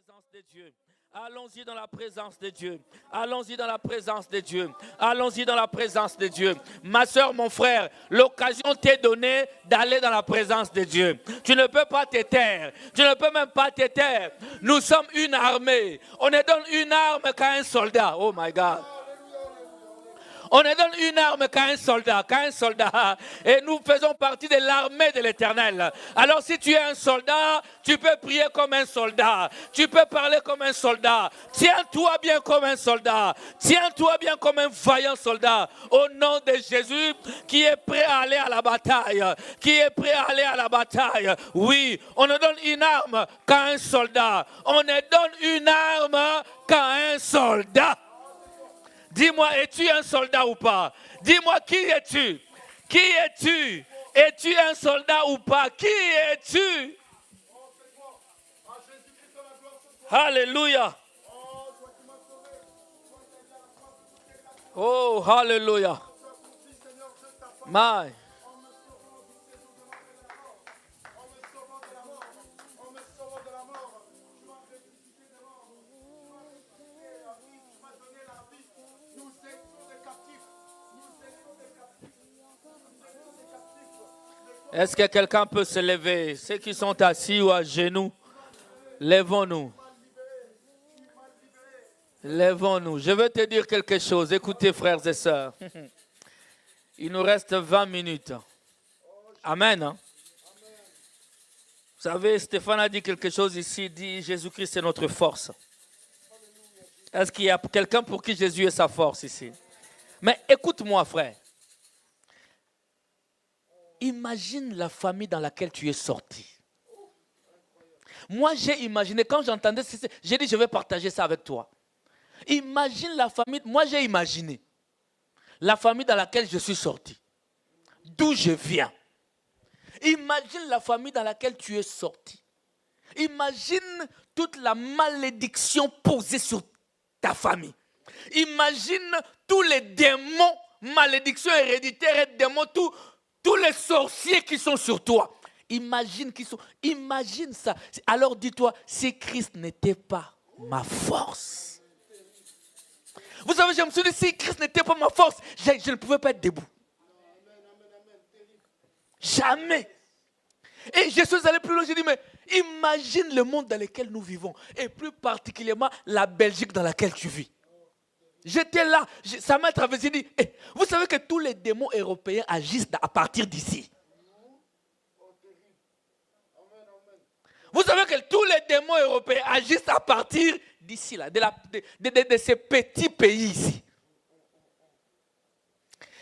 présence de Dieu. Allons-y dans la présence de Dieu. Allons-y dans la présence de Dieu. Allons-y dans la présence de Dieu. Ma soeur, mon frère, l'occasion t'est donnée d'aller dans la présence de Dieu. Tu ne peux pas te taire. Tu ne peux même pas te taire. Nous sommes une armée. On ne donne une arme qu'à un soldat. Oh my God. On ne donne une arme qu'à un soldat, et nous faisons partie de l'armée de l'Éternel. Alors si tu es un soldat, tu peux prier comme un soldat, tu peux parler comme un soldat. Tiens-toi bien comme un soldat, tiens-toi bien comme un vaillant soldat, au nom de Jésus, qui est prêt à aller à la bataille, qui est prêt à aller à la bataille. Oui, on ne donne une arme qu'à un soldat, on ne donne une arme qu'à un soldat. Dis-moi, es-tu un soldat ou pas? Dis-moi, qui es-tu? Qui es-tu? Es-tu un soldat ou pas? Qui es-tu? Alléluia. Oh, alléluia. My. Est-ce que quelqu'un peut se lever? Ceux qui sont assis ou à genoux, levons-nous. Levons-nous. Je veux te dire quelque chose. Écoutez, frères et sœurs. Il nous reste 20 minutes. Amen. Vous savez, Stéphane a dit quelque chose ici. Il dit, Jésus-Christ est notre force. Est-ce qu'il y a quelqu'un pour qui Jésus est sa force ici? Mais écoute-moi, frère. Imagine la famille dans laquelle tu es sorti. Moi, j'ai imaginé, quand j'entendais, j'ai dit, je vais partager ça avec toi. Imagine la famille, moi j'ai imaginé la famille dans laquelle je suis sorti, d'où je viens. Imagine la famille dans laquelle tu es sorti. Imagine toute la malédiction posée sur ta famille. Imagine tous les démons, malédictions héréditaires et démons, tous les sorciers qui sont sur toi. Imagine ça. Alors dis-toi, si Christ n'était pas ma force. Vous savez, je me suis dit, si Christ n'était pas ma force, je ne pouvais pas être debout. Jamais. Et je suis allé plus loin, j'ai dit, mais imagine le monde dans lequel nous vivons. Et plus particulièrement la Belgique dans laquelle tu vis. J'étais là, ça m'a traversé, dit, vous savez que tous les démons européens agissent à partir d'ici. Vous savez que tous les démons européens agissent à partir d'ici, là, de ces petits pays ici.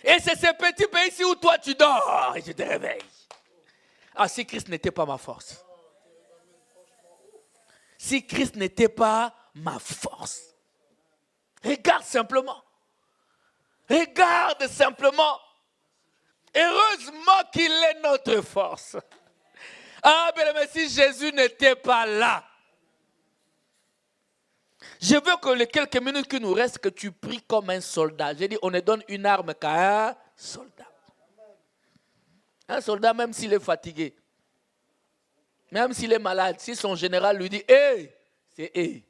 Et c'est ces petits pays ici où toi tu dors et tu te réveilles. Ah, si Christ n'était pas ma force. Si Christ n'était pas ma force. Regarde simplement. Regarde simplement. Heureusement qu'il est notre force. Ah, mais si Jésus n'était pas là. Je veux que les quelques minutes qui nous restent, que tu pries comme un soldat. J'ai dit, on ne donne une arme qu'à un soldat. Un soldat, même s'il est fatigué, même s'il est malade, si son général lui dit, hey, c'est hey.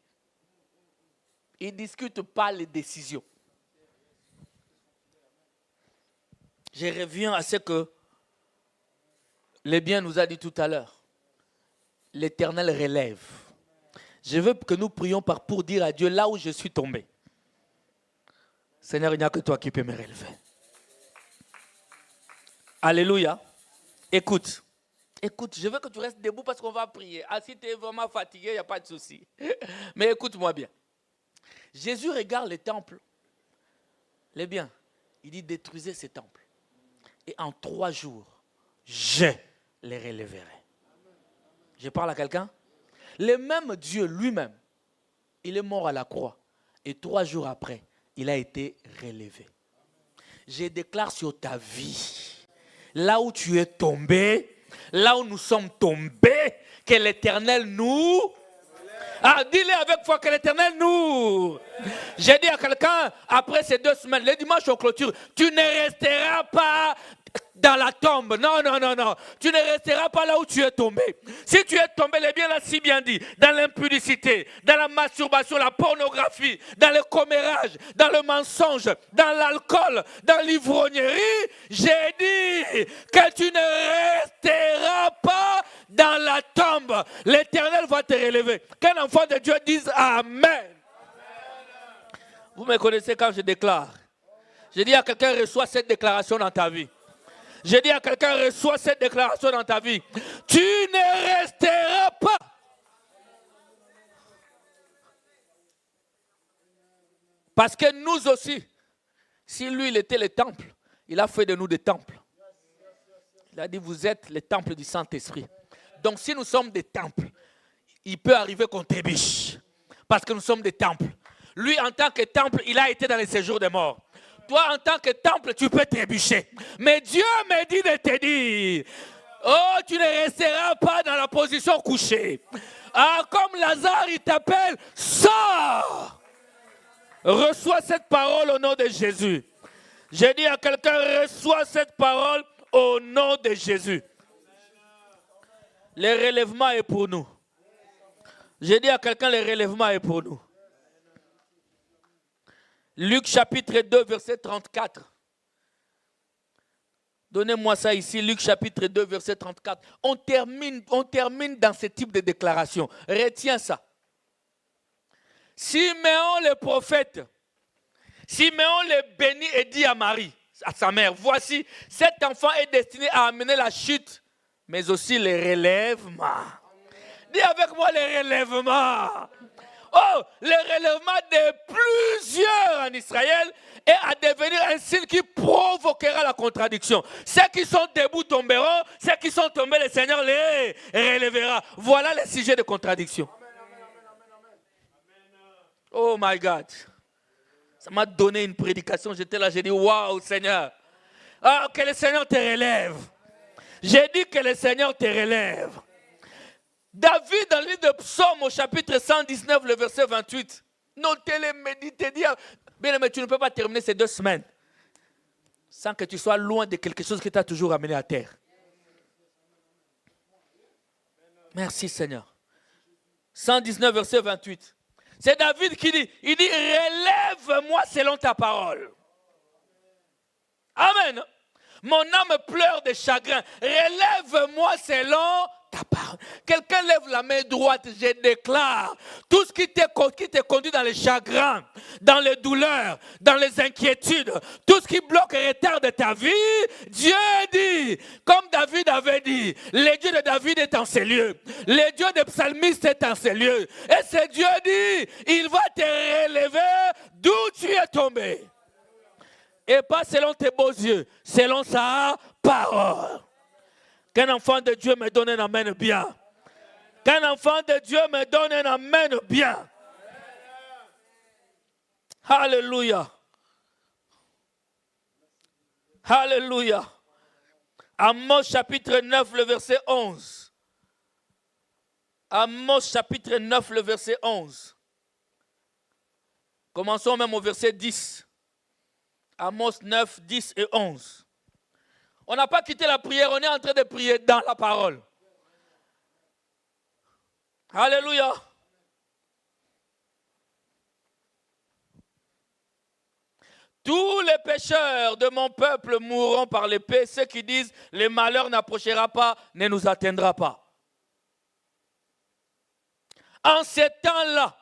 Il ne discute pas les décisions. Je reviens à ce que le bien nous a dit tout à l'heure. L'Éternel relève. Je veux que nous prions pour dire à Dieu là où je suis tombé. Seigneur, il n'y a que toi qui peux me relever. Alléluia. Écoute, je veux que tu restes debout parce qu'on va prier. Ah, si tu es vraiment fatigué, il n'y a pas de souci. Mais écoute-moi bien. Jésus regarde les temples. Les biens. Il dit détruisez ces temples. Et en 3 jours, je les relèverai. Je parle à quelqu'un? Le même Dieu lui-même, il est mort à la croix. Et 3 jours après, il a été relevé. Je déclare sur ta vie, là où tu es tombé, là où nous sommes tombés, que l'Éternel nous... Ah, dis-le avec foi que l'Éternel nous... J'ai dit à quelqu'un, après ces 2 semaines, le dimanche on clôture, tu ne resteras pas dans la tombe. Non, non, non, non. Tu ne resteras pas là où tu es tombé. Si tu es tombé, les bien là, si bien dit, dans l'impudicité, dans la masturbation, la pornographie, dans le commérage, dans le mensonge, dans l'alcool, dans l'ivrognerie, j'ai dit que tu ne resteras pas dans la tombe. L'Éternel va te relever. Qu'un enfant de Dieu dise Amen. Vous me connaissez quand je déclare. Je dis à quelqu'un, reçois cette déclaration dans ta vie. Je dis à quelqu'un, reçois cette déclaration dans ta vie. Tu ne resteras pas. Parce que nous aussi, si lui, il était le temple, il a fait de nous des temples. Il a dit, vous êtes les temples du Saint-Esprit. Donc si nous sommes des temples, il peut arriver qu'on trébuche. Parce que nous sommes des temples. Lui, en tant que temple, il a été dans les séjours des morts. Toi, en tant que temple, tu peux trébucher. Mais Dieu me dit de te dire, oh, tu ne resteras pas dans la position couchée. Ah, comme Lazare, il t'appelle, sors. Reçois cette parole au nom de Jésus. J'ai dit à quelqu'un, reçois cette parole au nom de Jésus. Le relèvement est pour nous. J'ai dit à quelqu'un, le relèvement est pour nous. Luc chapitre 2, verset 34. Donnez-moi ça ici, Luc chapitre 2, verset 34. On termine dans ce type de déclaration. Retiens ça. Siméon le prophète, Siméon le bénit et dit à Marie, à sa mère, voici, cet enfant est destiné à amener la chute, mais aussi le relèvement. Dis avec moi le relèvement. Oh, le relèvement de plusieurs en Israël est à devenir un signe qui provoquera la contradiction. Ceux qui sont debout tomberont, ceux qui sont tombés, le Seigneur les relèvera. Voilà le sujet de contradiction. Oh my God. Ça m'a donné une prédication. J'étais là, j'ai dit, waouh Seigneur. Ah, que le Seigneur te relève. J'ai dit que le Seigneur te relève. David, dans le livre de Psaume, au chapitre 119, le verset 28, notez-le, méditez, dire, bien mais tu ne peux pas terminer ces 2 semaines sans que tu sois loin de quelque chose qui t'a toujours amené à terre. Merci Seigneur. 119, verset 28. C'est David qui dit, il dit, relève-moi selon ta parole. Amen. Mon âme pleure de chagrin. Relève-moi selon ta parole. Quelqu'un lève la main droite, je déclare. Tout ce qui te conduit dans les chagrins, dans les douleurs, dans les inquiétudes, tout ce qui bloque et retarde ta vie, Dieu dit, comme David avait dit, le Dieu de David est en ces lieux. Le Dieu des psalmistes est en ces lieux. Et ce Dieu dit, il va te relever d'où tu es tombé. Et pas selon tes beaux yeux, selon sa parole. Qu'un enfant de Dieu me donne un amen bien. Qu'un enfant de Dieu me donne un amen bien. Alléluia. Alléluia. Amos chapitre 9, le verset 11. Amos chapitre 9, le verset 11. Commençons même au verset 10. Amos 9, 10 et 11. On n'a pas quitté la prière, on est en train de prier dans la parole. Alléluia. Tous les pécheurs de mon peuple mourront par l'épée. Ceux qui disent le malheur n'approchera pas, ne nous atteindra pas. En ce temps-là,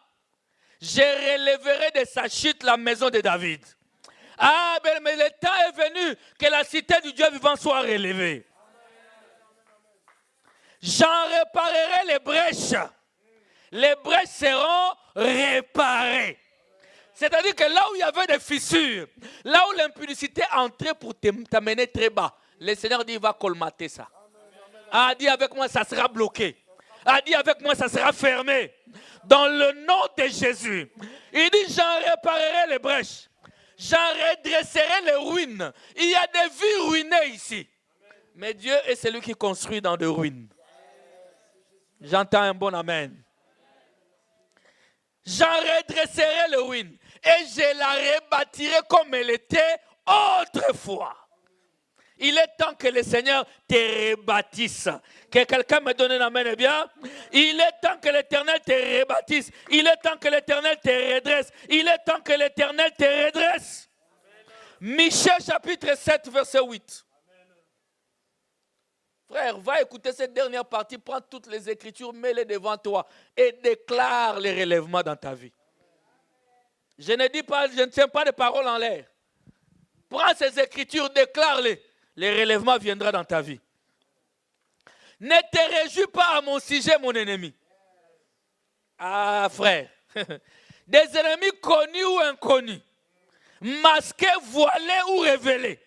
je relèverai de sa chute la maison de David. Ah, mais le temps est venu que la cité du Dieu vivant soit relevée. J'en réparerai les brèches. Les brèches seront réparées. C'est-à-dire que là où il y avait des fissures, là où l'impudicité entrait pour t'amener très bas, le Seigneur dit, il va colmater ça. Ah, dit avec moi, ça sera bloqué. Ah, dit avec moi, ça sera fermé. Dans le nom de Jésus. Il dit, j'en réparerai les brèches. J'en redresserai les ruines. Il y a des vies ruinées ici. Mais Dieu est celui qui construit dans des ruines. J'entends un bon amen. J'en redresserai les ruines. Et je la rebâtirai comme elle était autrefois. Il est temps que le Seigneur te rebâtisse. Que quelqu'un me donne la main, eh bien. Il est temps que l'Éternel te rebâtisse. Il est temps que l'Éternel te redresse. Il est temps que l'Éternel te redresse. Michée chapitre 7, verset 8. Frère, va écouter cette dernière partie, prends toutes les Écritures, mets-les devant toi et déclare les relèvements dans ta vie. Je ne tiens pas de paroles en l'air. Prends ces Écritures, déclare-les. Les relèvements viendront dans ta vie. Ne te réjouis pas à mon sujet, mon ennemi. Ah, frère. Des ennemis connus ou inconnus, masqués, voilés ou révélés.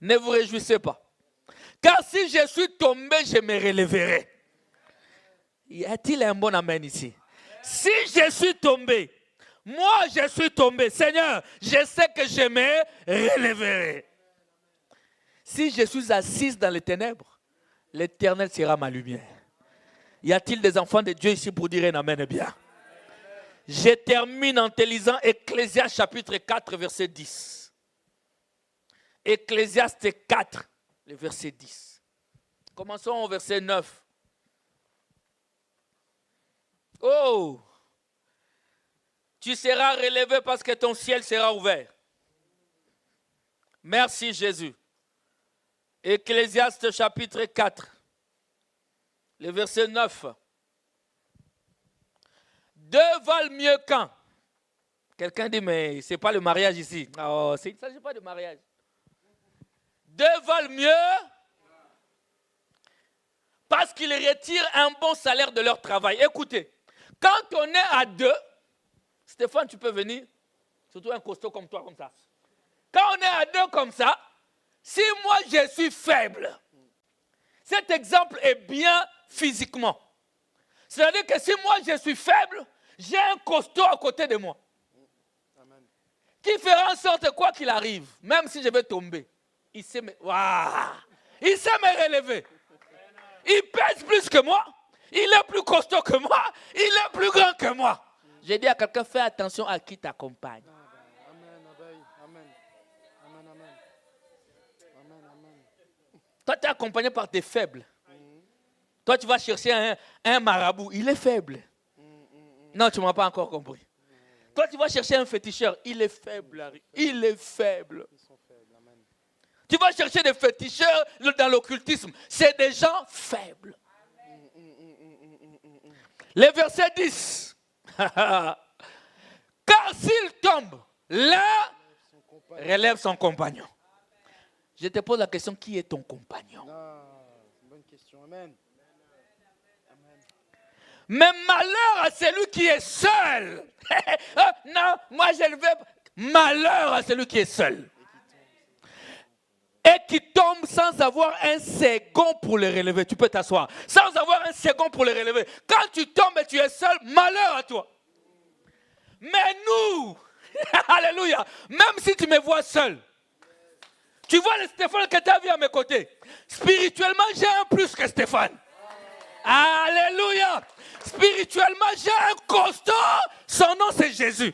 Ne vous réjouissez pas. Car si je suis tombé, je me relèverai. Y a-t-il un bon amen ici? Si je suis tombé, moi je suis tombé, Seigneur, je sais que je me relèverai. Si je suis assise dans les ténèbres, l'Éternel sera ma lumière. Y a-t-il des enfants de Dieu ici pour dire un amen bien? Je termine en te lisant Ecclésiaste chapitre 4, verset 10. Ecclésiaste 4. Le verset 10. Commençons au verset 9. Oh! Tu seras relevé parce que ton ciel sera ouvert. Merci Jésus. Ecclésiaste chapitre 4. Le verset 9. Deux valent mieux qu'un. Quelqu'un dit, mais ce n'est pas le mariage ici. Oh, il ne s'agit pas de mariage. Deux valent mieux parce qu'ils retirent un bon salaire de leur travail. Écoutez, quand on est à deux, Stéphane, tu peux venir, surtout un costaud comme toi, comme ça. Quand on est à deux comme ça, si moi je suis faible, cet exemple est bien physiquement. C'est-à-dire que si moi je suis faible, j'ai un costaud à côté de moi. Amen. Qui fera en sorte quoi qu'il arrive, même si je vais tomber. Il sait me relever. Il pèse plus que moi. Il est plus costaud que moi. Il est plus grand que moi. J'ai dit à quelqu'un, fais attention à qui t'accompagne. Toi, tu es accompagné par des faibles. Toi, tu vas chercher un marabout. Il est faible. Non, tu ne m'as pas encore compris. Toi, tu vas chercher un féticheur. Il est faible. Il est faible. Tu vas chercher des féticheurs dans l'occultisme. C'est des gens faibles. Le verset 10. Car s'il tombe, l'un relève son compagnon. Je te pose la question, qui est ton compagnon? Bonne question. Amen. Mais malheur à celui qui est seul. Non, moi je le veux. Malheur à celui qui est seul. Et qui tombe sans avoir un second pour le relever. Tu peux t'asseoir. Sans avoir un second pour le relever. Quand tu tombes et tu es seul, malheur à toi. Mais nous, alléluia, même si tu me vois seul, tu vois le Stéphane que tu as vu à mes côtés. Spirituellement, j'ai un plus que Stéphane. Alléluia. Spirituellement, j'ai un costaud. Son nom, c'est Jésus.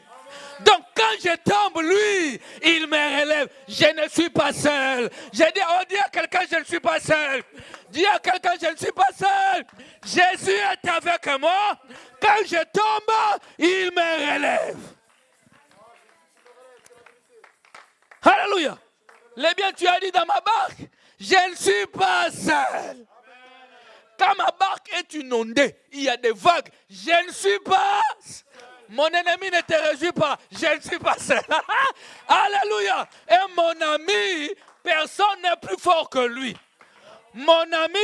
Donc, quand je tombe, lui, il me relève. Je ne suis pas seul. J'ai dit, dis à quelqu'un, je ne suis pas seul. Dis à quelqu'un, je ne suis pas seul. Jésus est avec moi. Quand je tombe, il me relève. Alléluia. Les biens, tu as dit dans ma barque, je ne suis pas seul. Quand ma barque est inondée, il y a des vagues, je ne suis pas seul. Mon ennemi ne te réjouit pas, je ne suis pas seul. Alléluia. Et mon ami, personne n'est plus fort que lui. Mon ami,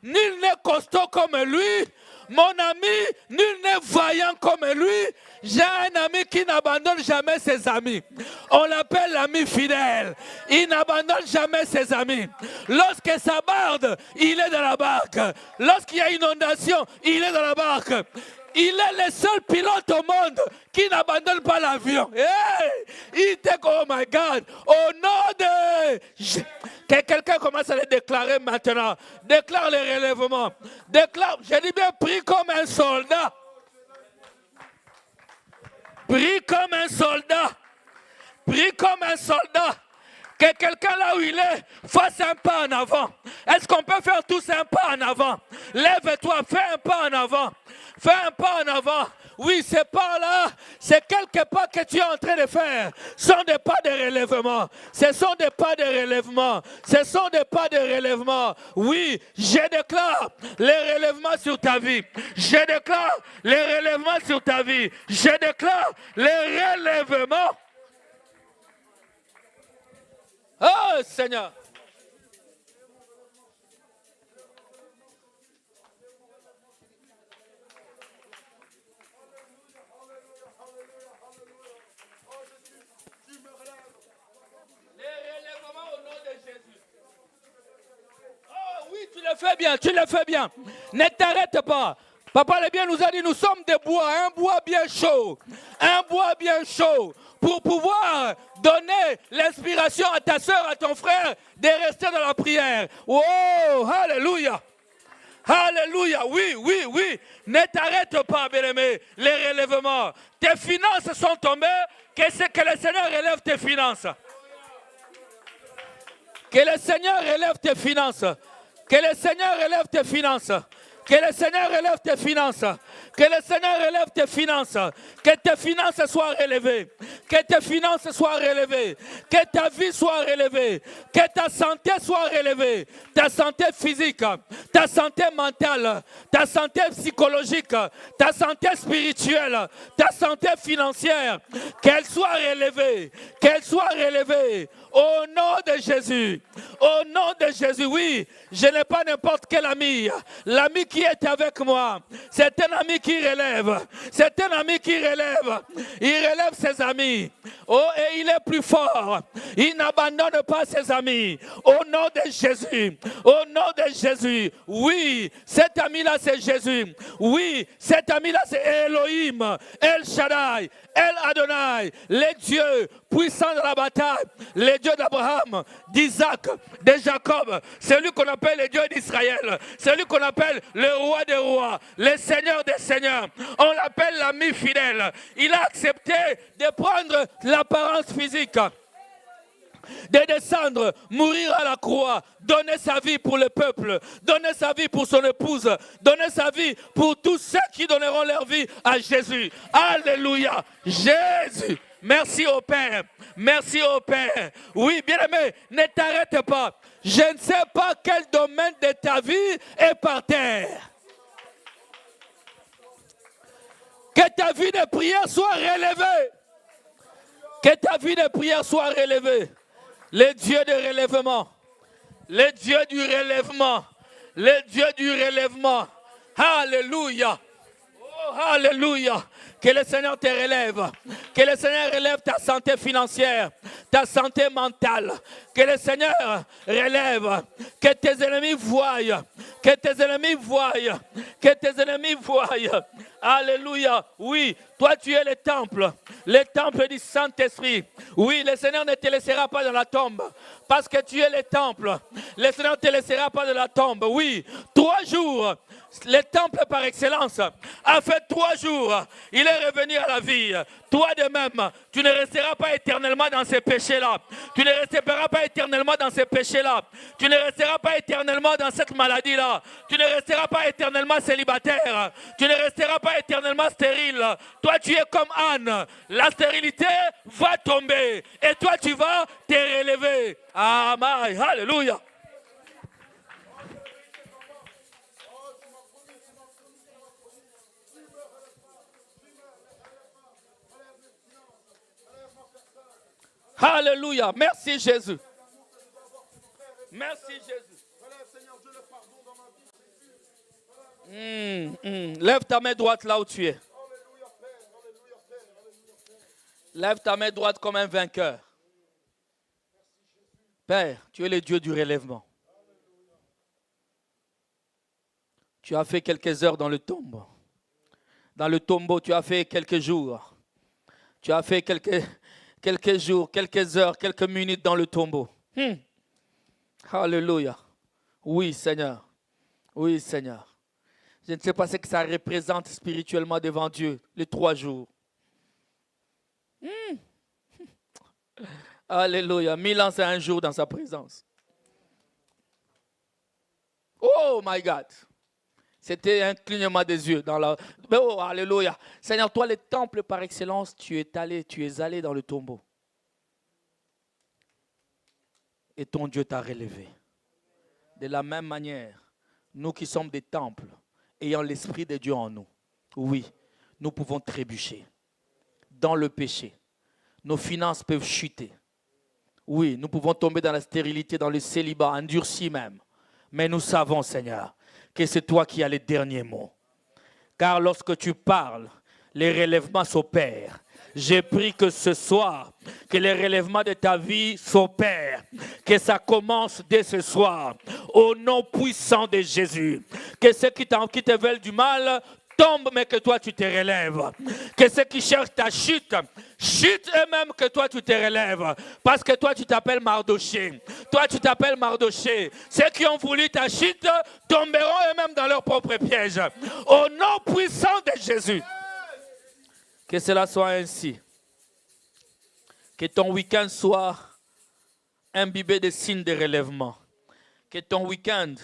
nul n'est costaud comme lui. Mon ami, nul n'est vaillant comme lui. J'ai un ami qui n'abandonne jamais ses amis. On l'appelle l'ami fidèle. Il n'abandonne jamais ses amis. Lorsque ça barde, il est dans la barque. Lorsqu'il y a inondation, il est dans la barque. Il est le seul pilote au monde qui n'abandonne pas l'avion. Hey, il dit, oh my God, au nom de... Que quelqu'un commence à le déclarer maintenant. Déclare le relèvement. Déclare, je dis bien, prie comme un soldat. Prie comme un soldat. Prie comme un soldat. Que quelqu'un là où il est fasse un pas en avant. Est-ce qu'on peut faire tous un pas en avant? Lève-toi, fais un pas en avant. Fais un pas en avant. Oui, ces pas-là, c'est quelques pas que tu es en train de faire. Ce sont des pas de relèvement. Ce sont des pas de relèvement. Ce sont des pas de relèvement. Oui, je déclare les relèvements sur ta vie. Je déclare les relèvements sur ta vie. Je déclare les relèvements. Oh Seigneur. Tu le fais bien, tu le fais bien. Ne t'arrête pas. Papa le bien nous a dit, nous sommes des bois, un bois bien chaud. Un bois bien chaud. Pour pouvoir donner l'inspiration à ta soeur, à ton frère, de rester dans la prière. Oh, alléluia. Alléluia, oui, oui, oui. Ne t'arrête pas, bien-aimé, les relèvements. Tes finances sont tombées, que le Seigneur relève tes finances. Que le Seigneur relève tes finances. Que le Seigneur relève tes finances. Que le Seigneur relève tes finances. Que le Seigneur relève tes finances. Que tes finances soient relevées. Que tes finances soient relevées. Que ta vie soit relevée. Que ta santé soit relevée. Ta santé physique. Ta santé mentale. Ta santé psychologique. Ta santé spirituelle. Ta santé financière. Qu'elle soit relevée. Qu'elle soit relevée. Au nom de Jésus. Au nom de Jésus, oui. Je n'ai pas n'importe quel ami. L'ami qui est avec moi, c'est un ami qui relève. C'est un ami qui relève. Il relève ses amis. Oh, et il est plus fort. Il n'abandonne pas ses amis. Au nom de Jésus. Au nom de Jésus. Oui, cet ami-là, c'est Jésus. Oui, cet ami-là, c'est Elohim, El Shaddai, El Adonai, les dieux puissants de la bataille, les dieux d'Abraham, d'Isaac, de Jacob, celui qu'on appelle le Dieu d'Israël, celui qu'on appelle le roi des rois, le seigneur des seigneurs. On l'appelle l'ami fidèle. Il a accepté de prendre l'apparence physique, de descendre, mourir à la croix, donner sa vie pour le peuple, donner sa vie pour son épouse, donner sa vie pour tous ceux qui donneront leur vie à Jésus. Alléluia. Jésus. Merci au Père. Merci au Père. Oui, bien-aimé, ne t'arrête pas. Je ne sais pas quel domaine de ta vie est par terre. Que ta vie de prière soit relevée. Que ta vie de prière soit relevée. Les dieux de relèvement. Les dieux du relèvement. Les dieux du relèvement. Alléluia. Oh, alléluia. Que le Seigneur te relève. Que le Seigneur relève ta santé financière, ta santé mentale. Que le Seigneur relève. Que tes ennemis voient. Que tes ennemis voient. Que tes ennemis voient. Alléluia. Oui, toi tu es le temple du Saint-Esprit. Oui, le Seigneur ne te laissera pas dans la tombe. Parce que tu es le temple. Le Seigneur ne te laissera pas dans la tombe. Oui, 3 jours. Le temple par excellence a fait 3 jours. Il est revenu à la vie. Toi de même, tu ne resteras pas éternellement dans ces péchés-là. Tu ne resteras pas éternellement dans ces péchés-là. Tu ne resteras pas éternellement dans cette maladie-là. Tu ne resteras pas éternellement célibataire. Tu ne resteras pas éternellement stérile. Toi, tu es comme Anne. La stérilité va tomber. Et toi, tu vas te relever. Amen. Alléluia. Alléluia. Merci Jésus. Merci Jésus. Lève ta main droite là où tu es. Lève ta main droite comme un vainqueur. Père, tu es le Dieu du relèvement. Tu as fait quelques heures dans le tombeau. Dans le tombeau, tu as fait quelques jours. Tu as fait quelques jours, quelques heures, quelques minutes dans le tombeau. Alléluia. Oui, Seigneur. Oui, Seigneur. Je ne sais pas ce que ça représente spirituellement devant Dieu, les 3 jours. Alléluia. 1000 ans, c'est un jour dans sa présence. Oh my God. C'était un clignement des yeux. Oh, alléluia. Seigneur, toi, les temples par excellence, tu es allé dans le tombeau. Et ton Dieu t'a relevé. De la même manière, nous qui sommes des temples, ayant l'Esprit de Dieu en nous, oui, nous pouvons trébucher dans le péché. Nos finances peuvent chuter. Oui, nous pouvons tomber dans la stérilité, dans le célibat, endurci même. Mais nous savons, Seigneur, que c'est toi qui as les derniers mots. Car lorsque tu parles, les relèvements s'opèrent. J'ai pris que ce soir, que les relèvements de ta vie s'opèrent. Que ça commence dès ce soir. Au nom puissant de Jésus. Que ceux qui te veulent du mal tombent, mais que toi tu te relèves. Que ceux qui cherchent ta chute, chutent eux-mêmes, que toi tu te relèves. Parce que toi tu t'appelles Mardoché. Toi tu t'appelles Mardoché. Ceux qui ont voulu ta chute tomberont eux-mêmes dans leur propre piège. Au nom puissant de Jésus. Que cela soit ainsi. Que ton week-end soit imbibé de signes de relèvement. Que ton week-end,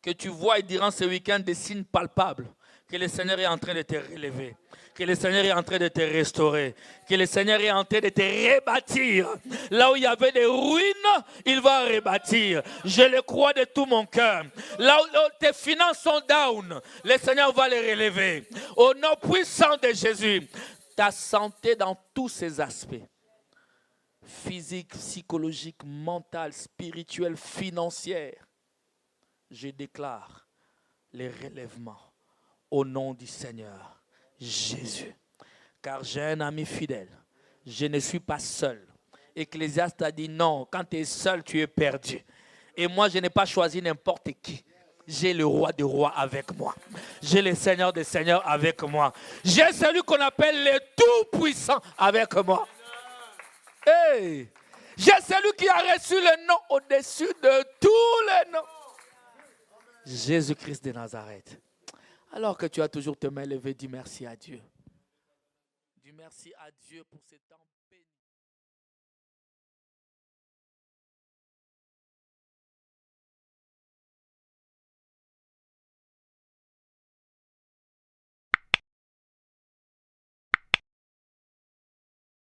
que tu vois durant ce week-end des signes palpables. Que le Seigneur est en train de te relever. Que le Seigneur est en train de te restaurer. Que le Seigneur est en train de te rebâtir. Là où il y avait des ruines, il va rebâtir. Je le crois de tout mon cœur. Là où tes finances sont down, le Seigneur va les relever. Au nom puissant de Jésus. Ta santé dans tous ses aspects. Physique, psychologique, mental, spirituel, financier. Je déclare les relèvements. Au nom du Seigneur Jésus. Car j'ai un ami fidèle. Je ne suis pas seul. Ecclésiaste a dit non, quand tu es seul, tu es perdu. Et moi, je n'ai pas choisi n'importe qui. J'ai le roi des rois avec moi. J'ai le Seigneur des seigneurs avec moi. J'ai celui qu'on appelle le Tout-Puissant avec moi. Hey! J'ai celui qui a reçu le nom au-dessus de tous les noms. Jésus-Christ de Nazareth. Alors que tu as toujours tes mains levées, dis merci à Dieu. Dis merci à Dieu pour ce temps béni.